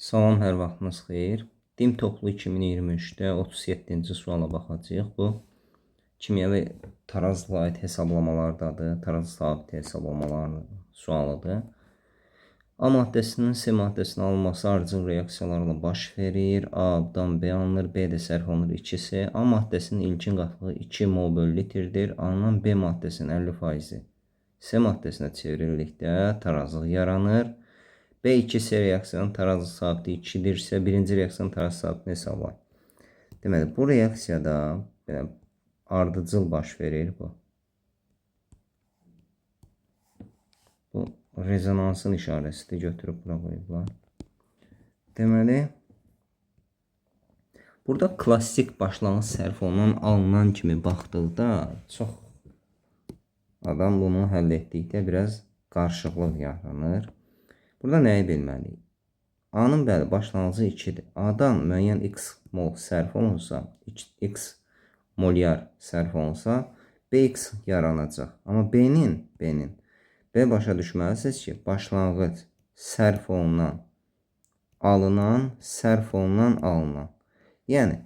Salam, hər vaxtınız xeyir. Dim toplu 2023-də 37-ci suala baxacağıq. Bu kimyəvi tarazlığa aid hesablamalardadır. Tarazı sabiti hesablamalarının sualıdır. A maddəsinin C maddəsinə alınması ardıcıl reaksiyalarla baş verir. A-dan B alınır, B də sərf olunur 2C. A maddəsinin ilkin qatlığı 2 mol bölü litrdir. Alınan B maddəsinin 50%-i C maddəsinə çevrildikdə tarazlıq yaranır. B2C reaksiyanın tarazı sabiti 2-dirsə, birinci reaksiyanın tarazı sabitini hesablayın. Deməli, bu reaksiyada belə ardıcıl baş verir bu. Bu rezonansın işarəsidir, götürüb bura qoyublar. Deməli, burada klassik başlanğıc sərf olunan alınan kimi baxdıqda çox adam bunu həll etdikdə biraz qarışıqlıq yaranır. Burada nəyi bilməliyik? A-nın bəli başlanğıcı 2-dir. A-dan müəyyən x mol sərf olunsa, x molyar sərf olunsa, bx yaranacaq. Amma B-nin B başa düşməlisiniz ki, başlanğıc sərf olunan, alınan, sərf olunan, alınan. Yəni,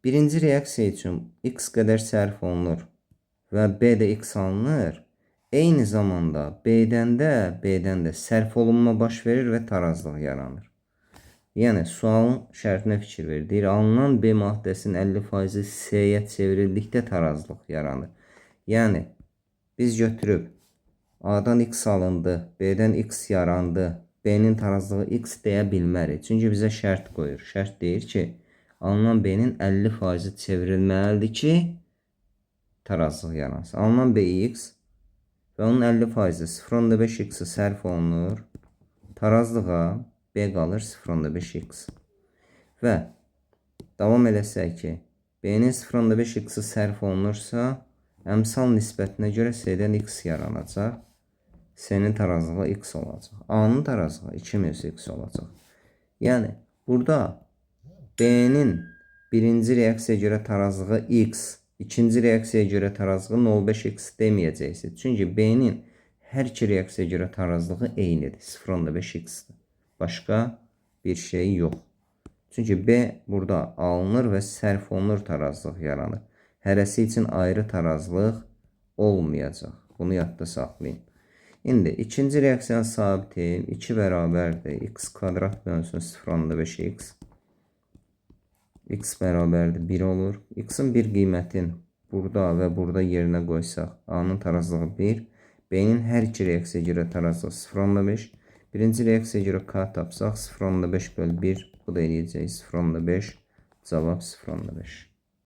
birinci reaksiya üçün x qədər sərf olunur və B də x alınır. Eyni zamanda B'dən də sərf olunma baş verir və tarazlıq yaranır. Yəni, sualın şərtinə fikir verir. Deyir, alınan B maddəsinin 50%-i C-yə çevrildikdə tarazlıq yaranır. Yəni, biz götürüb A-dan x alındı, B-dən x yarandı, B-nin tarazlığı x deyə bilmərik. Çünki bizə şərt qoyur. Şərt deyir ki, alınan B-nin 50%-i çevrilməlidir ki, tarazlıq yaransın. Alınan B x və onun 50%-i 0.5x-i sərf olunur. Tarazlığa B qalır 0.5x. Və davam eləsək ki, B-nin 0.5x-i sərf olunursa, əmsal nisbətinə görə C-dən x yaranacaq. C-nin tarazlığı x olacaq. A-nın tarazlığı 2-x olacaq. Yəni, burada B-nin birinci reaksiyaya görə tarazlığı x, İkinci reaksiyaya görə tarazlığı 0.5x deməyəcəksiniz. Çünki B-nin hər iki reaksiyaya görə tarazlığı eynidir. 0.5x-dir. Başqa bir şey yox. Çünki B burada alınır və sərf olunur, tarazlıq yaranır. Hərəsi üçün ayrı tarazlıq olmayacaq. Bunu yadda saxlayın. İndi ikinci reaksiyanın sabiti 2 bərabərdir. X kvadrat bölünsün 0.5x. X bərabərdir 1 olur. X-in bir qiymətin burada və burada yerinə qoysaq, A-nın tarazlığı 1, B-nin hər iki reaksiyaya görə tarazlığı 0.5, birinci reaksiyaya görə K tapsaq 0.5 bölü 1, bu da eləyəcək 0.5, cavab 0.5.